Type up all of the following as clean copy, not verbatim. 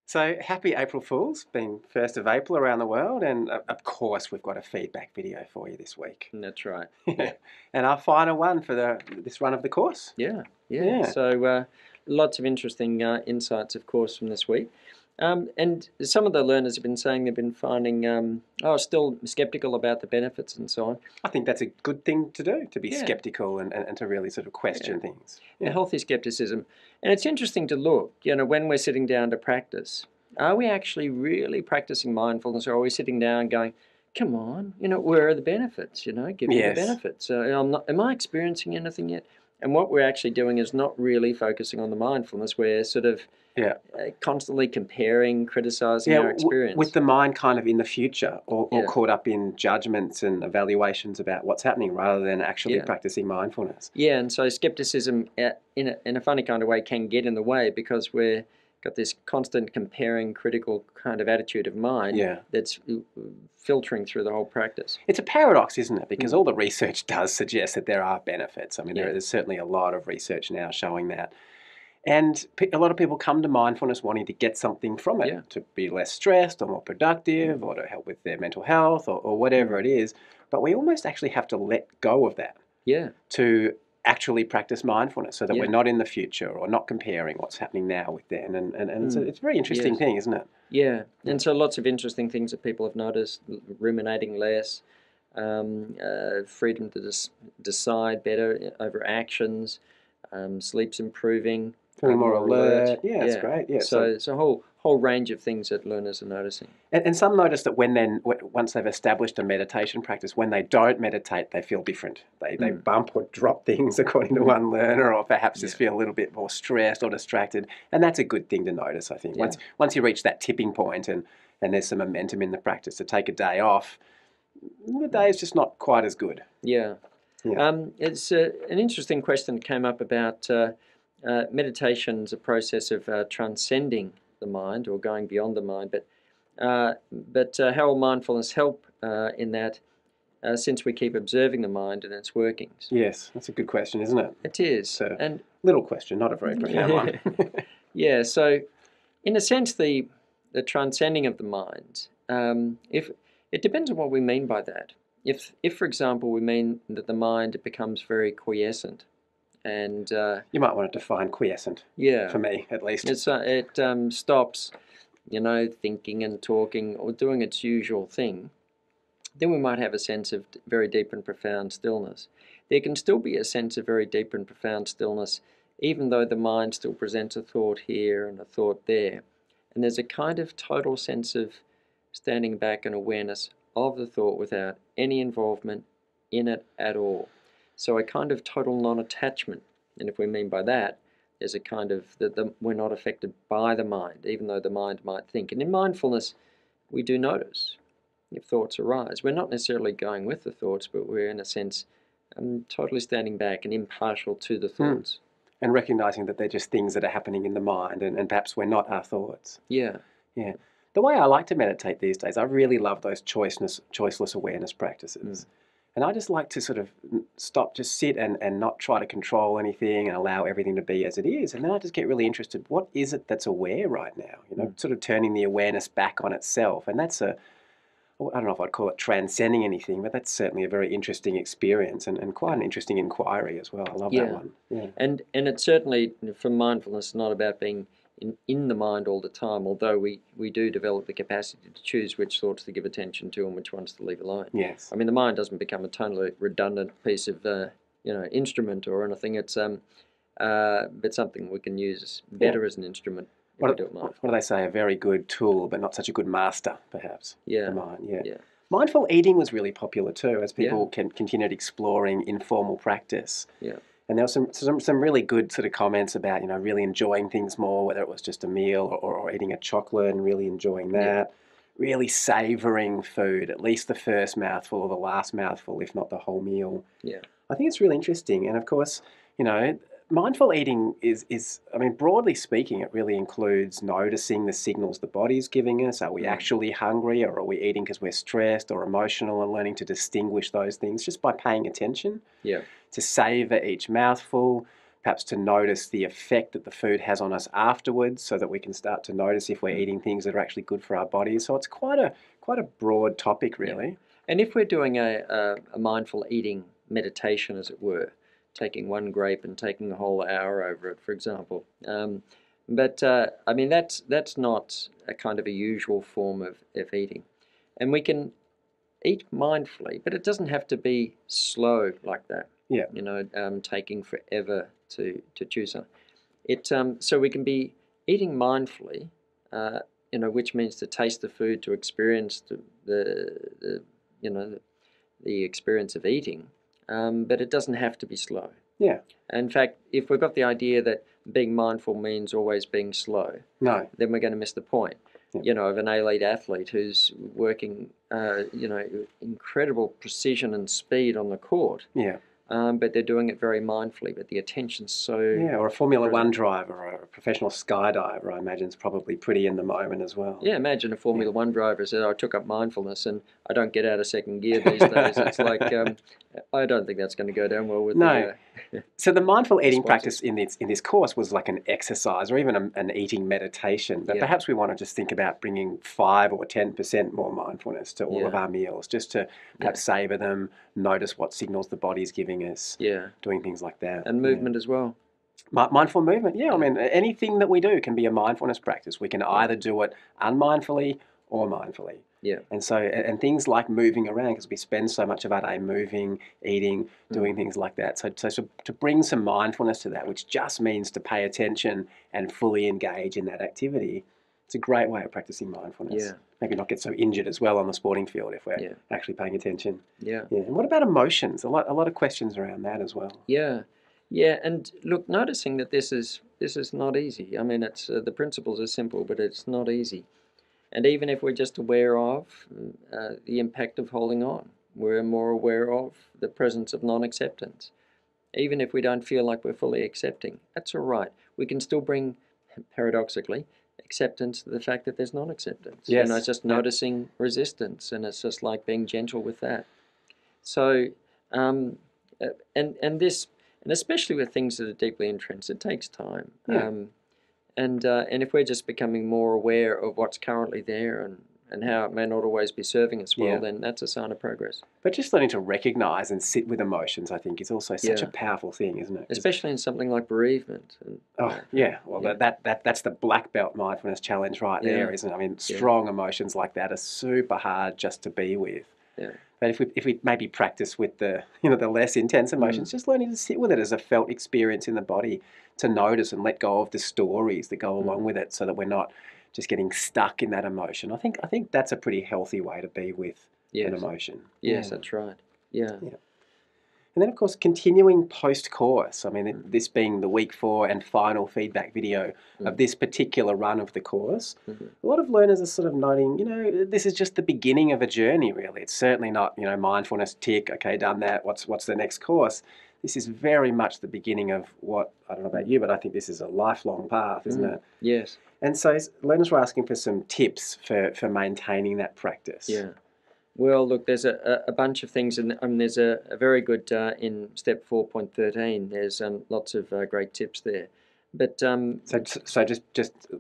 So happy April Fool's, being 1st of April around the world, and of course we've got a feedback video for you this week. That's right. Yeah. And our final one for this run of the course. Yeah. Yeah. So lots of interesting insights, of course, from this week. And some of the learners have been saying they've been finding, still skeptical about the benefits and so on. I think that's a good thing to do, to be Yeah. skeptical and to really sort of question things. A healthy skepticism. And it's interesting to look, when we're sitting down to practice, are we actually really practicing mindfulness, or are we sitting down going, come on, where are the benefits? Give me the benefits. Am I experiencing anything yet? And what we're actually doing is not really focusing on the mindfulness. We're sort of constantly comparing, criticizing our experience. With the mind kind of in the future or caught up in judgments and evaluations about what's happening rather than actually practicing mindfulness. Yeah, and so skepticism in a funny kind of way can get in the way because we're got this constant comparing, critical kind of attitude of mind that's filtering through the whole practice. It's a paradox, isn't it? Because all the research does suggest that there are benefits. I mean, there's certainly a lot of research now showing that. And a lot of people come to mindfulness wanting to get something from it, to be less stressed or more productive or to help with their mental health or whatever it is. But we almost actually have to let go of that to actually practice mindfulness so that we're not in the future or not comparing what's happening now with then. And it's a very interesting thing, isn't it? Yeah, and so lots of interesting things that people have noticed: ruminating less, freedom to decide better over actions, sleep's improving, feeling more alert. Yeah, that's great. Yeah, so it's a whole range of things that learners are noticing. And some notice that once they've established a meditation practice, when they don't meditate, they feel different. They bump or drop things, according to one learner, or perhaps just feel a little bit more stressed or distracted. And that's a good thing to notice, I think. Once you reach that tipping point and there's some momentum in the practice, to take a day off, the day is just not quite as good. Yeah. It's an interesting question that came up about meditation's a process of transcending the mind or going beyond the mind, but how will mindfulness help in that since we keep observing the mind and its workings? Yes, that's a good question, isn't it? It is. And little question, not a very profound one. Yeah, so in a sense the transcending of the mind, if it depends on what we mean by that. If for example, we mean that the mind becomes very quiescent, and you might want to define quiescent. Yeah, for me at least. It stops, thinking and talking or doing its usual thing. Then we might have a sense of very deep and profound stillness. There can still be a sense of very deep and profound stillness, even though the mind still presents a thought here and a thought there. And there's a kind of total sense of standing back and awareness of the thought without any involvement in it at all. So a kind of total non-attachment. And if we mean by that, there's a kind of that we're not affected by the mind, even though the mind might think. And in mindfulness, we do notice if thoughts arise. We're not necessarily going with the thoughts, but we're in a sense totally standing back and impartial to the thoughts. And recognizing that they're just things that are happening in the mind, and perhaps we're not our thoughts. Yeah. The way I like to meditate these days, I really love those choiceless awareness practices. And I just like to sort of stop, just sit and not try to control anything and allow everything to be as it is. And then I just get really interested, what is it that's aware right now? Sort of turning the awareness back on itself. And that's I don't know if I'd call it transcending anything, but that's certainly a very interesting experience and quite an interesting inquiry as well. I love that one. Yeah. And it's certainly, for mindfulness, not about being in the mind all the time, although we do develop the capacity to choose which thoughts to give attention to and which ones to leave alone. Yes. I mean, the mind doesn't become a totally redundant piece of instrument or anything. It's but something we can use better as an instrument. What do they say? A very good tool, but not such a good master, perhaps. Yeah. The mind. Yeah. Mindful eating was really popular too, as people continued exploring informal practice. Yeah. And there were some really good sort of comments about, really enjoying things more, whether it was just a meal or eating a chocolate and really enjoying that, really savouring food, at least the first mouthful or the last mouthful, if not the whole meal. Yeah. I think it's really interesting. And of course, mindful eating is, broadly speaking, it really includes noticing the signals the body's giving us. Are we actually hungry, or are we eating because we're stressed or emotional, and learning to distinguish those things just by paying attention. Yeah. To savour each mouthful, perhaps to notice the effect that the food has on us afterwards, so that we can start to notice if we're eating things that are actually good for our bodies. So it's quite a broad topic, really. Yeah. And if we're doing a mindful eating meditation, as it were, taking one grape and taking a whole hour over it, for example. I mean, that's not a kind of a usual form of eating. And we can eat mindfully, but it doesn't have to be slow like that. Yeah. You know, taking forever to choose something. So we can be eating mindfully, you know, which means to taste the food, to experience the experience of eating. But it doesn't have to be slow. Yeah. In fact, if we've got the idea that being mindful means always being slow, no, then we're going to miss the point. Yeah. You know, of an elite athlete who's working, you know, incredible precision and speed on the court. Yeah. But they're doing it very mindfully. But the attention's so... Yeah, or a Formula One driver or a professional skydiver, I imagine, is probably pretty in the moment as well. Yeah, imagine a Formula One driver said, I took up mindfulness and I don't get out of second gear these days. It's like, I don't think that's going to go down well with So the mindful eating practice in this course was like an exercise or even an eating meditation. But perhaps we want to just think about bringing 5 or 10% more mindfulness to all of our meals, just to perhaps savor them, notice what signals the body's giving us, doing things like that. And movement as well. Mindful movement, I mean, anything that we do can be a mindfulness practice. We can either do it unmindfully or mindfully. Yeah. And so, and things like moving around, because we spend so much of our day moving, eating, doing things like that. So to bring some mindfulness to that, which just means to pay attention and fully engage in that activity, it's a great way of practicing mindfulness. Yeah. Maybe not get so injured as well on the sporting field if we're actually paying attention. Yeah. And what about emotions? A lot of questions around that as well. Yeah. Yeah, and look, noticing that this is not easy. I mean, it's the principles are simple, but it's not easy. And even if we're just aware of the impact of holding on, we're more aware of the presence of non-acceptance. Even if we don't feel like we're fully accepting, that's all right. We can still bring, paradoxically, acceptance to the fact that there's non-acceptance. Yes. You know, it's just noticing resistance, and it's just like being gentle with that. So, and especially with things that are deeply entrenched, it takes time. Yeah. And if we're just becoming more aware of what's currently there and how it may not always be serving us well, then that's a sign of progress. But just learning to recognise and sit with emotions, I think, is also such a powerful thing, isn't it? Especially in something like bereavement. Well, that's the black belt mindfulness challenge right there, isn't it? I mean, strong emotions like that are super hard just to be with. Yeah. But if we maybe practice with the less intense emotions, just learning to sit with it as a felt experience in the body, to notice and let go of the stories that go along with it, so that we're not just getting stuck in that emotion. I think that's a pretty healthy way to be with an emotion. Yes, that's right. Yeah. And then, of course, continuing post-course. I mean, this being the week 4 and final feedback video of this particular run of the course, a lot of learners are sort of noting, this is just the beginning of a journey, really. It's certainly not, mindfulness, tick, okay, done that, what's the next course? This is very much the beginning of what, I don't know about you, but I think this is a lifelong path, isn't it? Yes. And so learners were asking for some tips for maintaining that practice. Yeah. Well, look, there's a bunch of things, and there's a very good, in step 4.13, there's lots of great tips there. But so just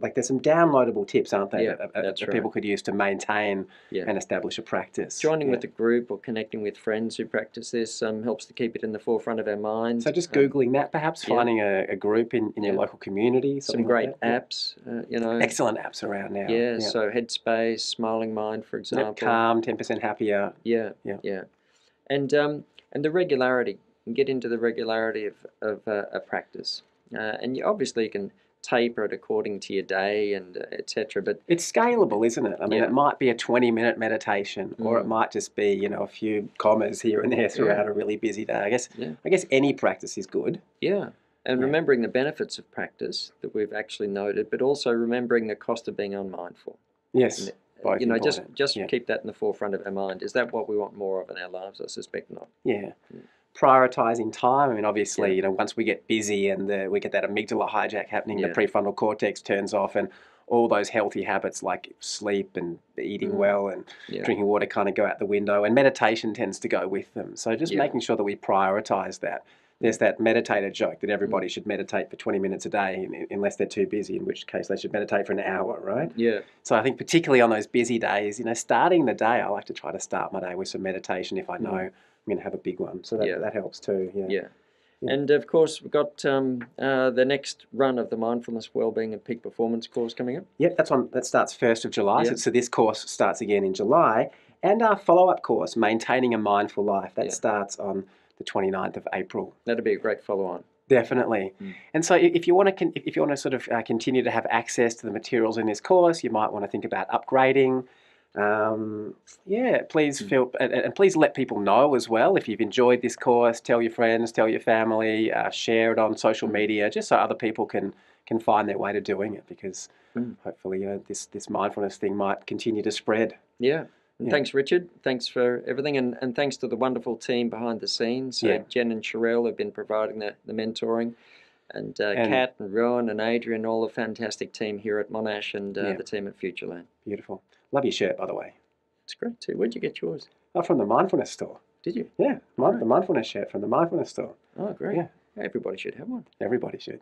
like there's some downloadable tips, aren't there? That's that people could use to maintain Yeah. and establish a practice. Joining with a group or connecting with friends who practice this helps to keep it in the forefront of our mind. So just Googling that, perhaps finding a group in your local community. Some great like that. apps, Excellent apps around now. Yeah, so Headspace, Smiling Mind, for example. Calm, 10% happier. Yeah. And the regularity, get into the regularity of a practice. And you obviously can taper it according to your day and etc. But it's scalable, isn't it? I mean, it might be a 20-minute meditation, or it might just be a few commas here and there throughout a really busy day. I guess any practice is good. Yeah, and remembering the benefits of practice that we've actually noted, but also remembering the cost of being unmindful. Yes. Both just keep that in the forefront of our mind. Is that what we want more of in our lives? I suspect not. Yeah. Prioritising time. I mean, obviously, once we get busy and we get that amygdala hijack happening, the prefrontal cortex turns off, and all those healthy habits like sleep and eating well and drinking water kind of go out the window, and meditation tends to go with them. So just making sure that we prioritise that There's that meditator joke that everybody should meditate for 20 minutes a day unless they're too busy, in which case they should meditate for an hour, right? Yeah. So I think particularly on those busy days, starting the day, I like to try to start my day with some meditation if I know I'm going to have a big one. So that helps too. Yeah. And of course, we've got the next run of the Mindfulness Wellbeing and Peak Performance course coming up. Yep, that starts 1st of July. Yeah. So this course starts again in July. And our follow-up course, Maintaining a Mindful Life, that starts on the 29th of April. That'd be a great follow-on. Definitely. And so if you want to sort of continue to have access to the materials in this course, you might want to think about upgrading. Please feel and please let people know as well if you've enjoyed this course. Tell your friends, tell your family, share it on social media, just so other people can find their way to doing it. Because hopefully, this mindfulness thing might continue to spread. Yeah. And thanks, Richard. Thanks for everything, and thanks to the wonderful team behind the scenes. Jen and Sherelle have been providing the mentoring, and Kat and Rowan and Adrian, all the fantastic team here at Monash and the team at FutureLearn. Beautiful. Love your shirt, by the way. It's great too. Where'd you get yours? Oh, from the Mindfulness store. Did you? Yeah, the Mindfulness shirt from the Mindfulness store. Oh, great. Yeah. Everybody should have one. Everybody should.